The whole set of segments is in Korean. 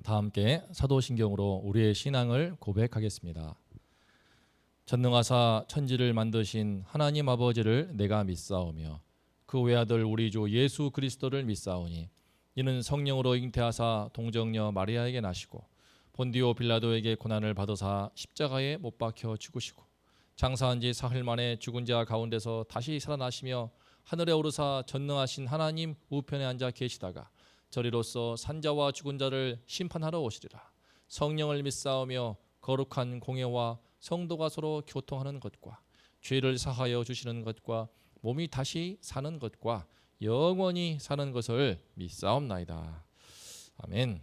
다 함께 사도신경으로 우리의 신앙을 고백하겠습니다. 전능하사 천지를 만드신 하나님 아버지를 내가 믿사오며 그 외아들 우리 주 예수 그리스도를 믿사오니 이는 성령으로 잉태하사 동정녀 마리아에게 나시고 본디오 빌라도에게 고난을 받으사 십자가에 못 박혀 죽으시고 장사한 지 사흘 만에 죽은 자 가운데서 다시 살아나시며 하늘에 오르사 전능하신 하나님 우편에 앉아 계시다가 저리로서 산자와 죽은 자를 심판하러 오시리라. 성령을 믿사오며 거룩한 공예와 성도가 서로 교통하는 것과 죄를 사하여 주시는 것과 몸이 다시 사는 것과 영원히 사는 것을 믿사옵나이다. 아멘.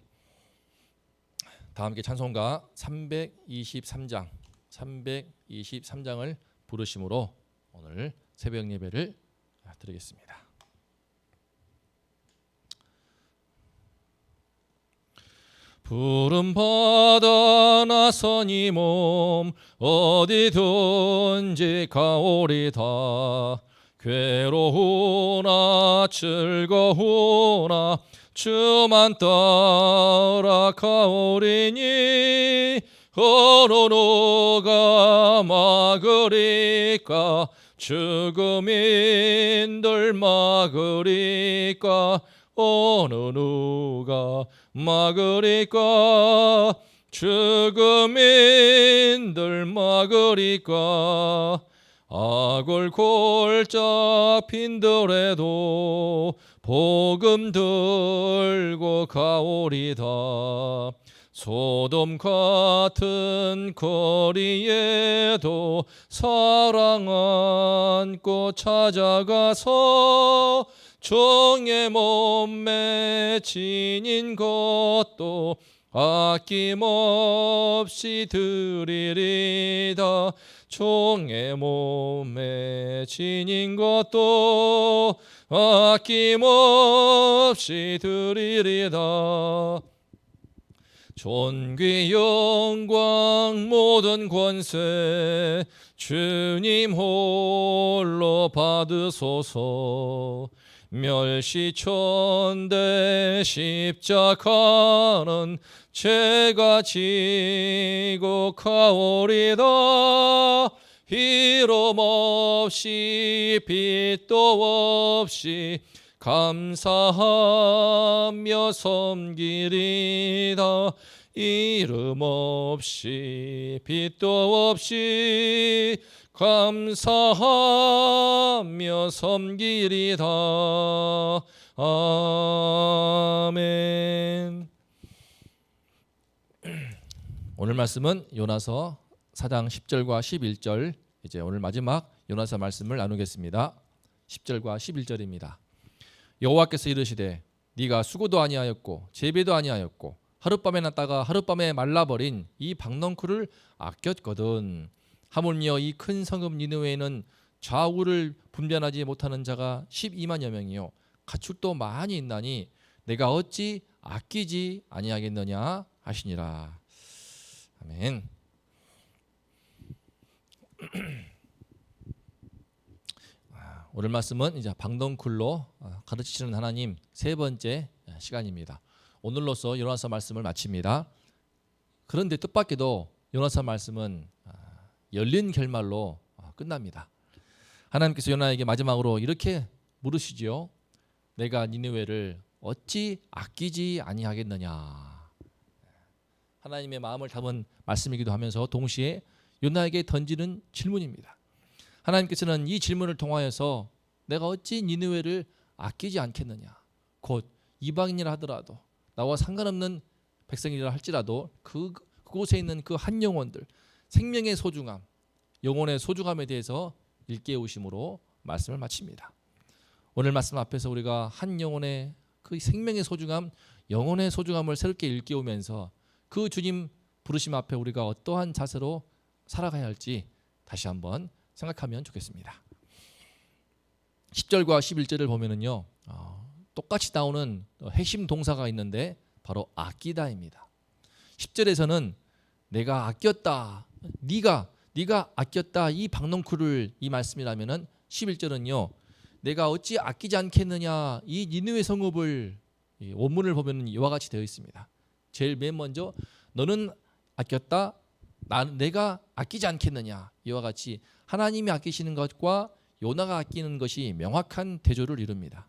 다 함께 찬송가 323장을 부르심으로 오늘 새벽 예배를 드리겠습니다. 부름받아 나선 이 몸 어디든지 가오리다. 괴로우나 즐거우나 주만 따라 가오리니 어느 누가 막으리까. 죽음인들 막으리까. 어느 누가 막으리까. 죽음인들 막으리까. 악을 골짜 빈들에도 복음 들고 가오리다. 소돔 같은 거리에도 사랑 안고 찾아가서 종의 몸매 지닌 것도 아낌없이 드리리다. 종의 몸매 지닌 것도 아낌없이 드리리다. 존귀 영광 모든 권세 주님 홀로 받으소서. 멸시천대 십자가는 제가 지고 가오리다. 이름 없이 빛도 없이 감사하며 섬기리다. 이름 없이 빛도 없이 감사하며 섬기리다. 아멘. 오늘 말씀은 요나서 4장 10절과 11절, 이제 오늘 마지막 요나서 말씀을 나누겠습니다. 10절과 11절입니다. 여호와께서 이르시되 네가 수고도 아니하였고 재배도 아니하였고 하룻밤에 났다가 하룻밤에 말라버린 이 박넝쿨을 아꼈거든. 하물며 이 큰 성읍 니느웨에는 좌우를 분별하지 못하는 자가 12만여 명이요 가축도 많이 있나니 내가 어찌 아끼지 아니하겠느냐 하시니라. 아멘. 오늘 말씀은 이제 박넝쿨로 가르치시는 하나님 세 번째 시간입니다. 오늘로서 요나서 말씀을 마칩니다. 그런데 뜻밖에도 요나서 말씀은 열린 결말로 끝납니다. 하나님께서 요나에게 마지막으로 이렇게 물으시지요. 내가 니느웨를 어찌 아끼지 아니하겠느냐. 하나님의 마음을 담은 말씀이기도 하면서 동시에 요나에게 던지는 질문입니다. 하나님께서는 이 질문을 통하여서 내가 어찌 니느웨를 아끼지 않겠느냐. 곧 이방인이라 하더라도 나와 상관없는 백성이라 할지라도 그곳에 있는 그 한 영혼들, 생명의 소중함, 영혼의 소중함에 대해서 일깨우심으로 말씀을 마칩니다. 오늘 말씀 앞에서 우리가 한 영혼의 그 생명의 소중함, 영혼의 소중함을 새롭게 일깨우면서 그 주님 부르심 앞에 우리가 어떠한 자세로 살아가야 할지 다시 한번 생각하면 좋겠습니다. 10절과 11절을 보면은요, 똑같이 나오는 핵심 동사가 있는데 바로 아끼다입니다. 10절에서는 내가 아꼈다, 네가 아꼈다, 이 박넝쿨을 이 말씀이라면은 11절은요, 내가 어찌 아끼지 않겠느냐, 이 니느웨 성읍을, 원문을 보면은 이와 같이 되어 있습니다. 제일 맨 먼저 너는 아꼈다, 내가 아끼지 않겠느냐. 이와 같이 하나님이 아끼시는 것과 요나가 아끼는 것이 명확한 대조를 이룹니다.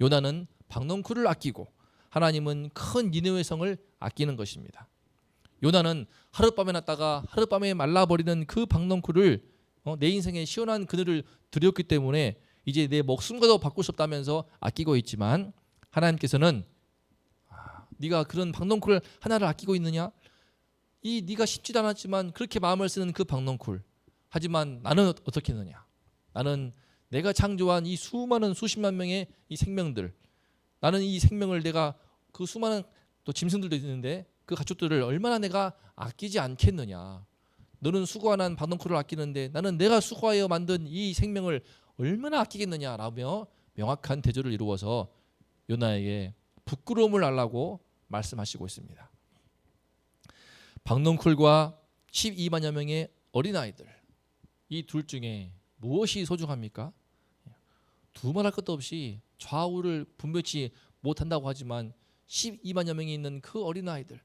요나는 박농쿨을 아끼고 하나님은 큰 니느웨 성을 아끼는 것입니다. 요나는 하룻밤에 났다가 하룻밤에 말라버리는 그 박농쿨을 내 인생에 시원한 그늘을 드렸기 때문에 이제 내 목숨과도 바꿀 수 없다면서 아끼고 있지만, 하나님께서는 네가 그런 박농쿨 하나를 아끼고 있느냐? 이 네가 쉽지도 않았지만 그렇게 마음을 쓰는 그 박농쿨, 하지만 나는 어떻게 했느냐? 나는 내가 창조한 이 수많은 수십만 명의 이 생명들, 나는 이 생명을 내가 그 수많은 또 짐승들도 있는데 그 가축들을 얼마나 내가 아끼지 않겠느냐. 너는 수고한 박농쿨을 아끼는데 나는 내가 수고하여 만든 이 생명을 얼마나 아끼겠느냐라며 명확한 대조를 이루어서 요나에게 부끄러움을 알라고 말씀하시고 있습니다. 박농쿨과 12만여 명의 어린아이들, 이 둘 중에 무엇이 소중합니까? 두말할 것도 없이 좌우를 분별치 못한다고 하지만 12만여 명이 있는 그 어린아이들,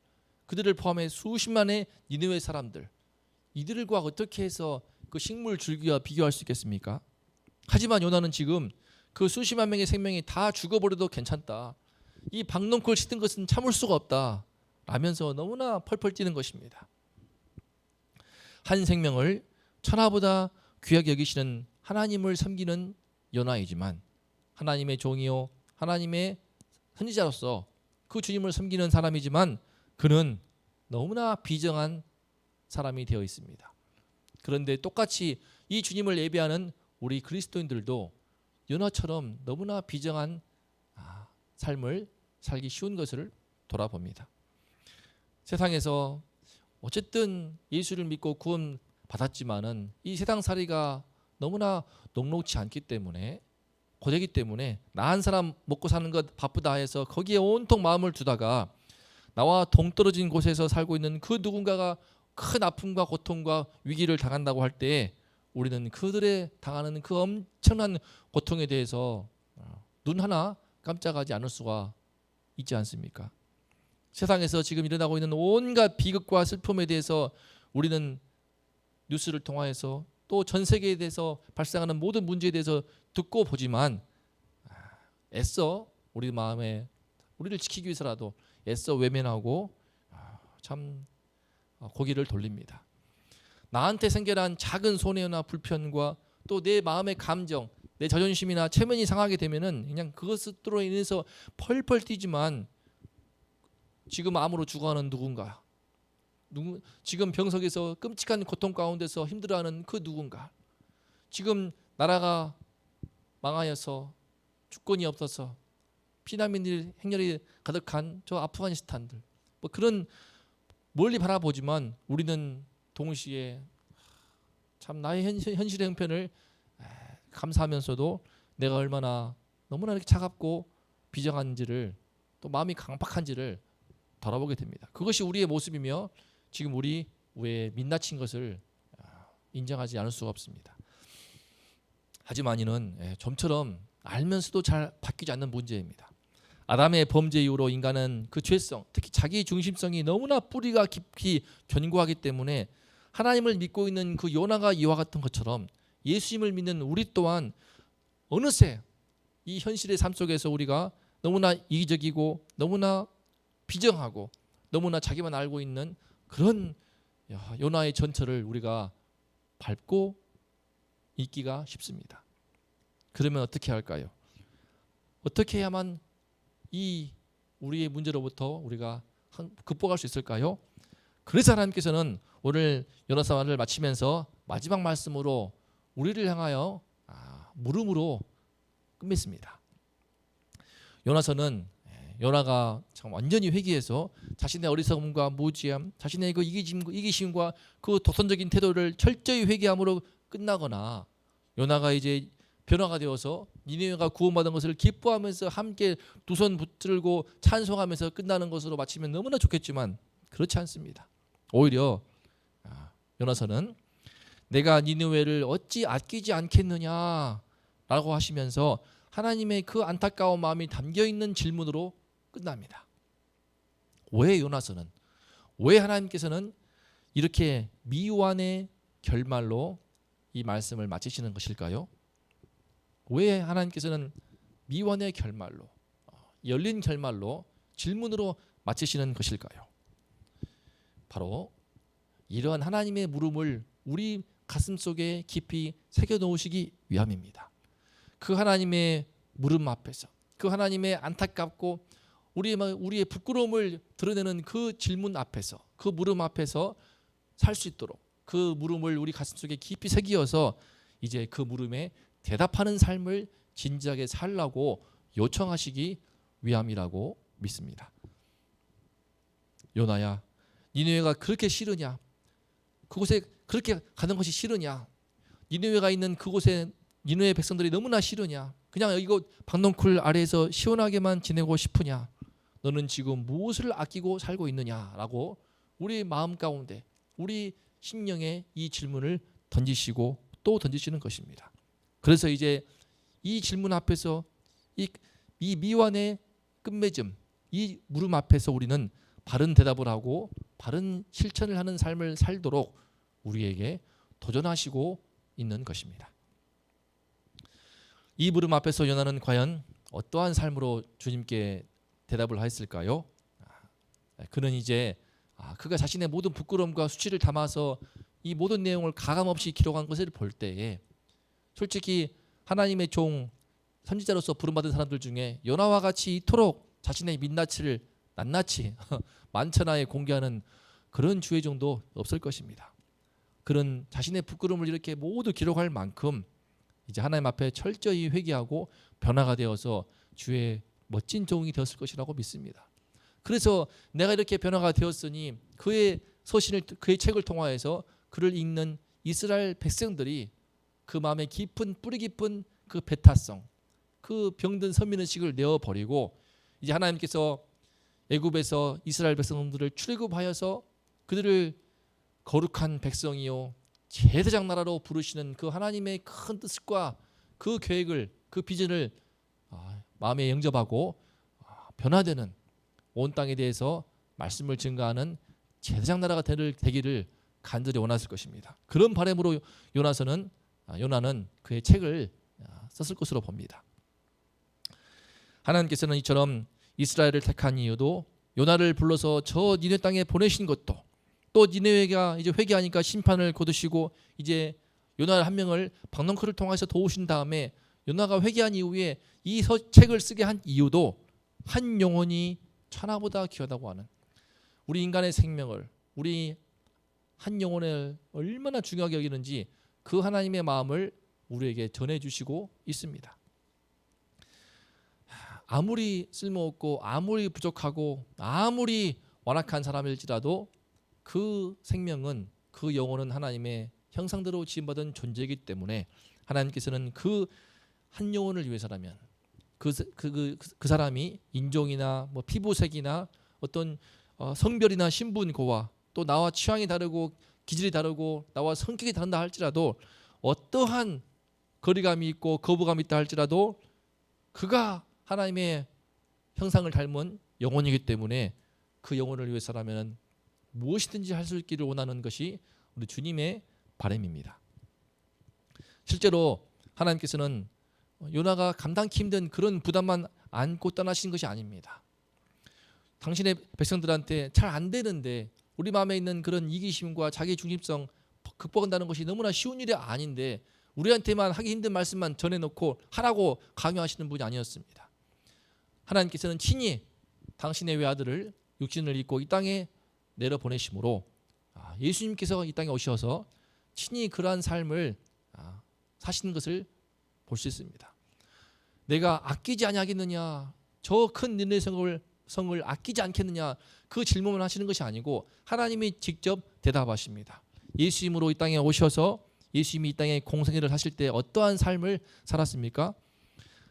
그들을 포함해 수십만의 니느웨 사람들, 이들과 어떻게 해서 그 식물 줄기와 비교할 수 있겠습니까? 하지만 요나는 지금 그 수십만 명의 생명이 다 죽어버려도 괜찮다, 이 박농쿨 씻은 것은 참을 수가 없다 라면서 너무나 펄펄 뛰는 것입니다. 한 생명을 천하보다 귀하게 여기시는 하나님을 섬기는 요나이지만, 하나님의 종이요 하나님의 선지자로서 그 주님을 섬기는 사람이지만 그는 너무나 비정한 사람이 되어 있습니다. 그런데 똑같이 이 주님을 예배하는 우리 그리스도인들도 요나처럼 너무나 비정한 삶을 살기 쉬운 것을 돌아봅니다. 세상에서 어쨌든 예수를 믿고 구원 받았지만은 이 세상살이가 너무나 녹록지 않기 때문에, 고되기 때문에 나 한 사람 먹고 사는 것 바쁘다 해서 거기에 온통 마음을 두다가 나와 동떨어진 곳에서 살고 있는 그 누군가가 큰 아픔과 고통과 위기를 당한다고 할 때 우리는 그들의 당하는 그 엄청난 고통에 대해서 눈 하나 깜짝하지 않을 수가 있지 않습니까? 세상에서 지금 일어나고 있는 온갖 비극과 슬픔에 대해서 우리는 뉴스를 통해서 또 전 세계에 대해서 발생하는 모든 문제에 대해서 듣고 보지만 애써 우리 마음에 우리를 지키기 위해서라도 애써 외면하고 참 고개를 돌립니다. 나한테 생겨난 작은 손해나 불편과 또 내 마음의 감정, 내 자존심이나 체면이 상하게 되면은 그냥 그것으로 인해서 펄펄 뛰지만, 지금 암으로 죽어가는 누군가, 지금 병석에서 끔찍한 고통 가운데서 힘들어하는 그 누군가, 지금 나라가 망하여서 주권이 없어서 피난민들 행렬이 가득한 저 아프가니스탄들, 뭐 그런 멀리 바라보지만 우리는 동시에 참 나의 현실의 형편을 감사하면서도 내가 얼마나 너무나 이렇게 차갑고 비정한지를, 또 마음이 강박한지를 돌아보게 됩니다. 그것이 우리의 모습이며 지금 우리 왜 민낯인 것을 인정하지 않을 수가 없습니다. 하지만 이는 좀처럼 알면서도 잘 바뀌지 않는 문제입니다. 아담의 범죄 이후로 인간은 그 죄성, 특히 자기 중심성이 너무나 뿌리가 깊이 견고하기 때문에 하나님을 믿고 있는 그 요나가 이와 같은 것처럼 예수님을 믿는 우리 또한 어느새 이 현실의 삶 속에서 우리가 너무나 이기적이고 너무나 비정하고 너무나 자기만 알고 있는 그런 요나의 전철을 우리가 밟고 있기가 쉽습니다. 그러면 어떻게 할까요? 어떻게 해야만 이 우리의 문제로부터 우리가 극복할 수 있을까요? 그래서 하나님께서는 오늘 요나서를 마치면서 마지막 말씀으로 우리를 향하여 물음으로 끝맺습니다. 요나서는 요나가 참 완전히 회개해서 자신의 어리석음과 무지함, 자신의 그 이기심과 그 독선적인 태도를 철저히 회개함으로 끝나거나, 요나가 이제 변화가 되어서 니느웨가 구원받은 것을 기뻐하면서 함께 두 손 붙들고 찬송하면서 끝나는 것으로 마치면 너무나 좋겠지만 그렇지 않습니다. 오히려 요나서는 내가 니느웨를 어찌 아끼지 않겠느냐라고 하시면서 하나님의 그 안타까운 마음이 담겨있는 질문으로 끝납니다. 왜 요나서는, 왜 하나님께서는 이렇게 미완의 결말로 이 말씀을 마치시는 것일까요? 왜 하나님께서는 미완의 결말로, 열린 결말로 질문으로 마치시는 것일까요? 바로 이러한 하나님의 물음을 우리 가슴 속에 깊이 새겨 놓으시기 위함입니다. 그 하나님의 물음 앞에서, 그 하나님의 안타깝고 우리의 부끄러움을 드러내는 그 질문 앞에서, 그 물음 앞에서 살 수 있도록 그 물음을 우리 가슴 속에 깊이 새기어서 이제 그 물음에 대답하는 삶을 진지하게 살라고 요청하시기 위함이라고 믿습니다. 요나야, 니느웨가 그렇게 싫으냐? 그곳에 그렇게 가는 것이 싫으냐? 니느웨가 있는 그곳에 니느웨 백성들이 너무나 싫으냐? 그냥 이곳 박넝쿨 아래에서 시원하게만 지내고 싶으냐? 너는 지금 무엇을 아끼고 살고 있느냐라고 우리 마음 가운데, 우리 심령에 이 질문을 던지시고 또 던지시는 것입니다. 그래서 이제 이 질문 앞에서 이 미완의 끝맺음, 이 물음 앞에서 우리는 바른 대답을 하고 바른 실천을 하는 삶을 살도록 우리에게 도전하시고 있는 것입니다. 이 물음 앞에서 요나는 과연 어떠한 삶으로 주님께 대답을 하였을까요? 그는 이제 그가 자신의 모든 부끄러움과 수치를 담아서 이 모든 내용을 가감없이 기록한 것을 볼 때에 솔직히 하나님의 종 선지자로서 부름받은 사람들 중에 요나와 같이 이토록 자신의 민낯을 낱낱이 만천하에 공개하는 그런 주의 정도 없을 것입니다. 그런 자신의 부끄러움을 이렇게 모두 기록할 만큼 이제 하나님 앞에 철저히 회개하고 변화가 되어서 주의 멋진 종이 되었을 것이라고 믿습니다. 그래서 내가 이렇게 변화가 되었으니 그의 서신을, 그의 책을 통하여서 그를 읽는 이스라엘 백성들이 그 마음에 깊은 뿌리 깊은 그 배타성, 그 병든 선민의식을 내어버리고 이제 하나님께서 애굽에서 이스라엘 백성들을 출애굽하여서 그들을 거룩한 백성이요 제사장 나라로 부르시는 그 하나님의 큰 뜻과 그 계획을, 그 비전을 마음에 영접하고 변화되는 온 땅에 대해서 말씀을 증거하는 제사장 나라가 되기를 간절히 원했을 것입니다. 그런 바람으로 요나는 그의 책을 썼을 것으로 봅니다. 하나님께서는 이처럼 이스라엘을 택한 이유도 요나를 불러서 저 니네 땅에 보내신 것도, 또 니네웨가 이제 회개하니까 심판을 거두시고 이제 요나 한 명을 박넝쿨을 통해서 도우신 다음에 요나가 회개한 이후에 이 책을 쓰게 한 이유도 한 영혼이 천하보다 귀하다고 하는 우리 인간의 생명을, 우리 한 영혼을 얼마나 중요하게 여기는지 그 하나님의 마음을 우리에게 전해주시고 있습니다. 아무리 쓸모없고 아무리 부족하고 아무리 완악한 사람일지라도 그 생명은, 그 영혼은 하나님의 형상대로 지음받은 존재이기 때문에 하나님께서는 그 한 영혼을 위해서라면 그 사람이 인종이나 뭐 피부색이나 어떤 성별이나 신분고와 또 나와 취향이 다르고 기질이 다르고 나와 성격이 다른다 할지라도 어떠한 거리감이 있고 거부감이 있다 할지라도 그가 하나님의 형상을 닮은 영혼이기 때문에 그 영혼을 위해서라면 무엇이든지 할 수 있기를 원하는 것이 우리 주님의 바람입니다. 실제로 하나님께서는 요나가 감당기 힘든 그런 부담만 안고 떠나신 것이 아닙니다. 당신의 백성들한테 잘 안 되는데 우리 마음에 있는 그런 이기심과 자기 중심성 극복한다는 것이 너무나 쉬운 일이 아닌데 우리한테만 하기 힘든 말씀만 전해놓고 하라고 강요하시는 분이 아니었습니다. 하나님께서는 친히 당신의 외아들을 육신을 입고 이 땅에 내려보내심으로 예수님께서 이 땅에 오셔서 친히 그러한 삶을 사시는 것을 볼 수 있습니다. 내가 아끼지 아니하겠느냐, 저 큰 니느웨 성을 아끼지 않겠느냐, 그 질문을 하시는 것이 아니고 하나님이 직접 대답하십니다. 예수님으로 이 땅에 오셔서 예수님이 이 땅에 공생애를 하실 때 어떠한 삶을 살았습니까?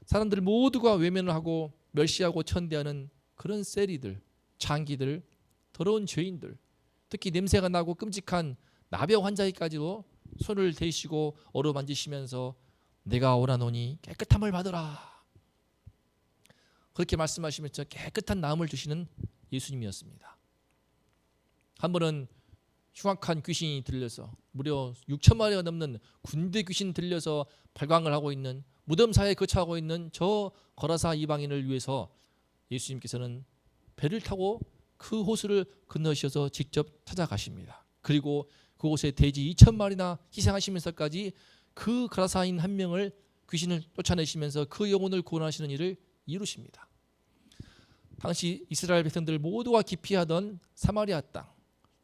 사람들 모두가 외면을 하고 멸시하고 천대하는 그런 세리들, 장기들, 더러운 죄인들, 특히 냄새가 나고 끔찍한 나병 환자에까지도 손을 대시고 어루만지시면서 내가 원하노니 깨끗함을 받으라, 그렇게 말씀하시면서 깨끗한 나음을 주시는 예수님이었습니다. 한 번은 흉악한 귀신이 들려서 무려 6천 마리가 넘는 군대 귀신 들려서 발광을 하고 있는 무덤 사이에 거처하고 있는 저 거라사 이방인을 위해서 예수님께서는 배를 타고 그 호수를 건너셔서 직접 찾아가십니다. 그리고 그곳에 돼지 2천 마리나 희생하시면서까지 그 거라사인 한 명을 귀신을 쫓아내시면서 그 영혼을 구원하시는 일을 이루십니다. 당시 이스라엘 백성들 모두가 기피하던 사마리아 땅,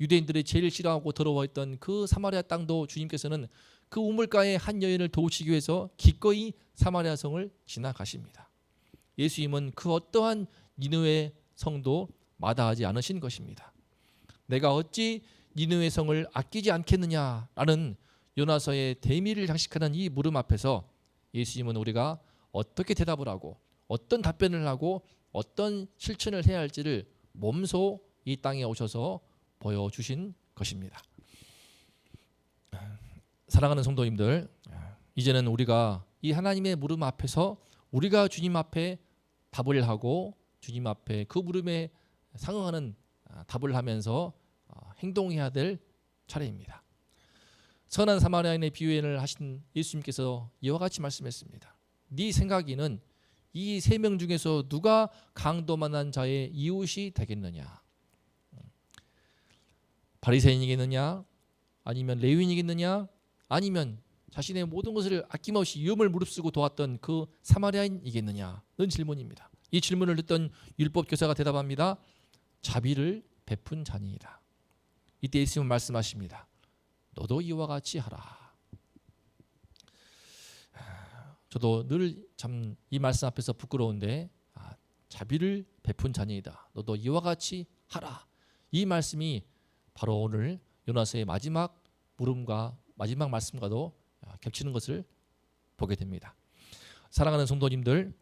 유대인들이 제일 싫어하고 더러워했던 그 사마리아 땅도 주님께서는 그 우물가의 한 여인을 도우시기 위해서 기꺼이 사마리아 성을 지나가십니다. 예수님은 그 어떠한 니느웨 성도 마다하지 않으신 것입니다. 내가 어찌 니느웨 성을 아끼지 않겠느냐라는 요나서의 대미를 장식하는 이 물음 앞에서 예수님은 우리가 어떻게 대답을 하고 어떤 답변을 하고 어떤 실천을 해야 할지를 몸소 이 땅에 오셔서 보여주신 것입니다. 사랑하는 성도님들, 이제는 우리가 이 하나님의 물음 앞에서 우리가 주님 앞에 답을 하고 주님 앞에 그 물음에 상응하는 답을 하면서 행동해야 될 차례입니다. 선한 사마리아인의 비유를 하신 예수님께서 이와 같이 말씀했습니다. 네 생각에는 이 세 명 중에서 누가 강도만한 자의 이웃이 되겠느냐? 바리새인이겠느냐? 아니면 레위인이겠느냐? 아니면 자신의 모든 것을 아낌없이 위험을 무릅쓰고 도왔던 그 사마리아인이겠느냐는 질문입니다. 이 질문을 듣던 율법 교사가 대답합니다. 자비를 베푼 자니이다. 이때 예수님은 말씀하십니다. 너도 이와 같이 하라. 저도 늘 참 이 말씀 앞에서 부끄러운데 자비를 베푼 자니이다. 너도 이와 같이 하라. 이 말씀이 바로 오늘 요나서의 마지막 물음과 마지막 말씀과도 겹치는 것을 보게 됩니다. 사랑하는 성도님들,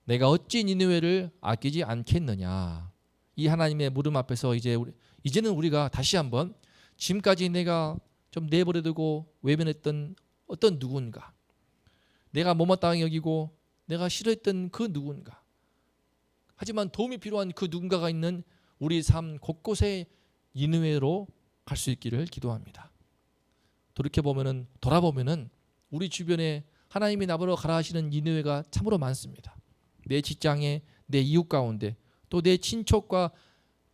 내가 어찌 니느웨를 아끼지 않겠느냐. 이 하나님의 물음 앞에서 이제는 우리가 다시 한번 지금까지 내가 좀 내버려두고 외면했던 어떤 누군가, 내가 못마땅히 여기고 내가 싫어했던 그 누군가, 하지만 도움이 필요한 그 누군가가 있는 우리 삶 곳곳에 니느웨로 갈 수 있기를 기도합니다. 돌아보면은 우리 주변에 하나님이 나보러 가라 하시는 니느웨가 참으로 많습니다. 내 직장에, 내 이웃 가운데, 또 내 친척과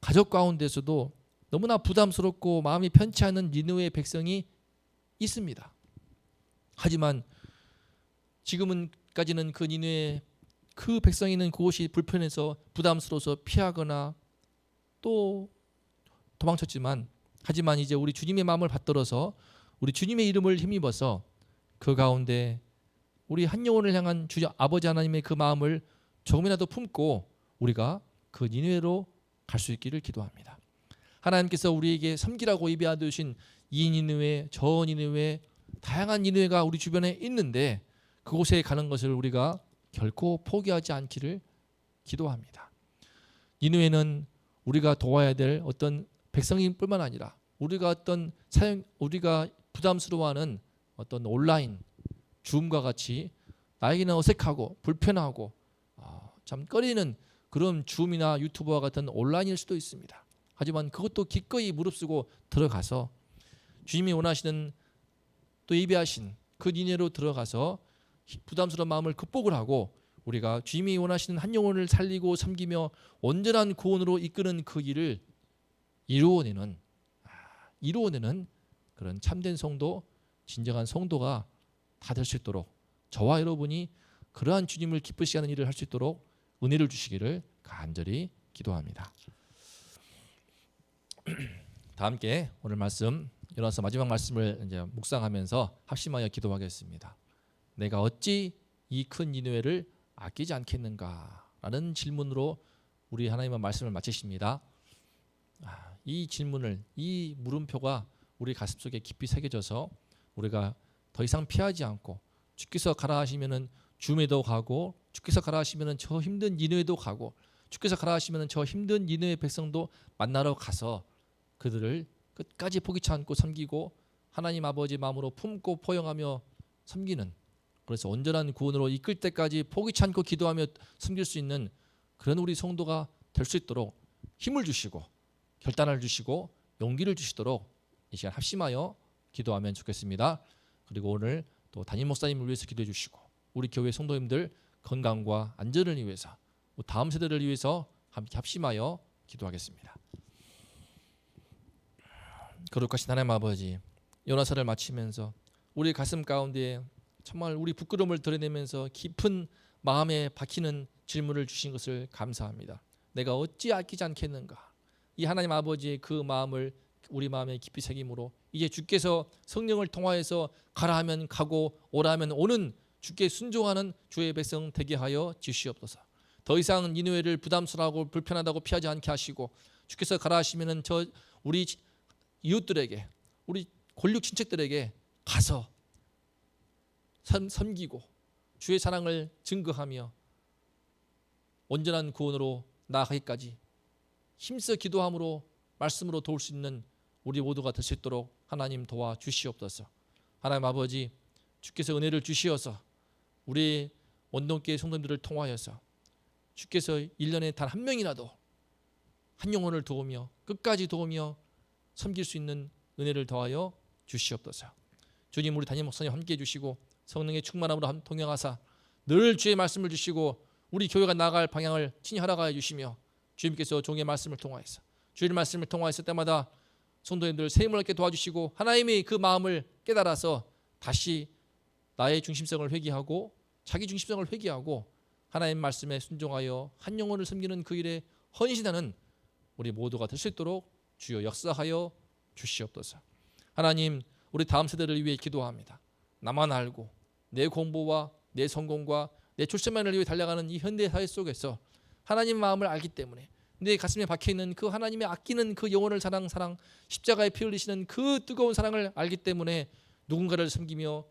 가족 가운데서도 너무나 부담스럽고 마음이 편치 않은 니느웨의 백성이 있습니다. 하지만 지금까지는 그 니느웨 그 백성이 있는 그곳이 불편해서 부담스러워서 피하거나 또 도망쳤지만, 하지만 이제 우리 주님의 마음을 받들어서 우리 주님의 이름을 힘입어서 그 가운데 우리 한 영혼을 향한 주 아버지 하나님의 그 마음을 조금이라도 품고 우리가 그 니느웨로 갈 수 있기를 기도합니다. 하나님께서 우리에게 섬기라고 예비하여 주신 이 니느웨, 저 니느웨, 다양한 니느웨가 우리 주변에 있는데 그곳에 가는 것을 우리가 결코 포기하지 않기를 기도합니다. 니느웨는 우리가 도와야 될 어떤 백성인 뿐만 아니라 우리가 부담스러워하는 어떤 온라인 줌과 같이 나에게는 어색하고 불편하고 참 꺼리는 그런 줌이나 유튜버와 같은 온라인일 수도 있습니다. 하지만 그것도 기꺼이 무릅쓰고 들어가서 주님이 원하시는 또 예비하신 그 니느웨로 들어가서 부담스러운 마음을 극복을 하고 우리가 주님이 원하시는 한 영혼을 살리고 섬기며 온전한 구원으로 이끄는 그 일을 이루어내는 그런 참된 성도, 진정한 성도가 다 될 수 있도록 저와 여러분이 그러한 주님을 기쁘시게 하는 일을 할 수 있도록 은혜를 주시기를 간절히 기도합니다. 다 함께 오늘 말씀 일어나서 마지막 말씀을 이제 묵상하면서 합심하여 기도하겠습니다. 내가 어찌 이 큰 니느웨를 아끼지 않겠는가라는 질문으로 우리 하나님의 말씀을 마치십니다. 이 질문을, 이 물음표가 우리 가슴속에 깊이 새겨져서 우리가 더 이상 피하지 않고 주께서 가라 하시면은 줌에도 가고 주께서 가라 하시면은 저 힘든 니느웨도 가고 주께서 가라 하시면은 저 힘든 니느웨 백성도 만나러 가서 그들을 끝까지 포기치 않고 섬기고 하나님 아버지 마음으로 품고 포용하며 섬기는, 그래서 온전한 구원으로 이끌 때까지 포기치 않고 기도하며 섬길 수 있는 그런 우리 성도가 될 수 있도록 힘을 주시고 결단을 주시고 용기를 주시도록 이 시간 합심하여 기도하면 좋겠습니다. 그리고 오늘 또 담임 목사님을 위해서 기도해 주시고 우리 교회 성도님들 건강과 안전을 위해서 다음 세대를 위해서 함께 합심하여 기도하겠습니다. 거룩하신 하나님 아버지, 요나서를 마치면서 우리 가슴 가운데 정말 우리 부끄러움을 드러내면서 깊은 마음에 박히는 질문을 주신 것을 감사합니다. 내가 어찌 아끼지 않겠는가? 이 하나님 아버지의 그 마음을 우리 마음에 깊이 새김으로 이제 주께서 성령을 통하여서 가라 하면 가고 오라 하면 오는 주께 순종하는 주의 백성 되게 하여 주시옵소서. 더 이상 니느웨를 부담스러워하고 불편하다고 피하지 않게 하시고 주께서 가라 하시면은 저 우리 이웃들에게 우리 권력 친척들에게 가서 섬기고 주의 사랑을 증거하며 온전한 구원으로 나아가기까지 힘써 기도함으로 말씀으로 도울 수 있는 우리 모두가 될 수 있도록 하나님 도와주시옵소서. 하나님 아버지, 주께서 은혜를 주시어서 우리 원동교회 성도님들을 통하여서 주께서 1년에 단 한 명이라도 한 영혼을 도우며 끝까지 도우며 섬길 수 있는 은혜를 더하여 주시옵소서. 주님, 우리 담임 목사님 함께해 주시고 성령의 충만함으로 동행하사 늘 주의 말씀을 주시고 우리 교회가 나아갈 방향을 친히 허락하여 주시며 주님께서 종의 말씀을 통하여서 주의 말씀을 통하여서 때마다 성도님들 세임을 얻게 도와주시고 하나님이 그 마음을 깨달아서 다시 나의 중심성을 회개하고 자기 중심성을 회개하고 하나님 말씀에 순종하여 한 영혼을 섬기는 그 일에 헌신하는 우리 모두가 될 수 있도록 주여 역사하여 주시옵소서. 하나님, 우리 다음 세대를 위해 기도합니다. 나만 알고 내 공부와 내 성공과 내 출세만을 위해 달려가는 이 현대 사회 속에서 하나님 마음을 알기 때문에 내 가슴에 박혀있는 그 하나님의 아끼는 그 영혼을 사랑 십자가에 피 흘리시는 그 뜨거운 사랑을 알기 때문에 누군가를 섬기며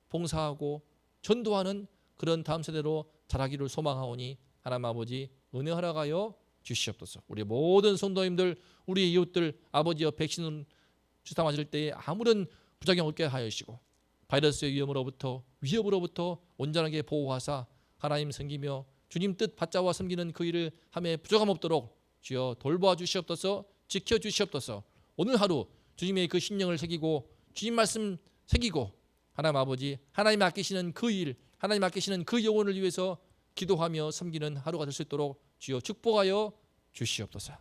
봉사하고 전도하는 그런 다음 세대로 자라기를 소망하오니 하나님 아버지 은혜 허락하여 주시옵소서. 우리 모든 성도님들 우리 이웃들 아버지여 백신 주사 맞을 때에 아무런 부작용 없게 하여 주시고 바이러스의 위협으로부터 온전하게 보호하사 하나님 섬기며 주님 뜻 받자와 섬기는 그 일을 함에 부족함 없도록 주여 돌보아 주시옵소서. 지켜 주시옵소서. 오늘 하루 주님의 그 심령을 새기고 주님 말씀 새기고 하나님 아버지 하나님 아끼시는 그 일 하나님 아끼시는 그 영혼을 위해서 기도하며 섬기는 하루가 될 수 있도록 주여 축복하여 주시옵소서.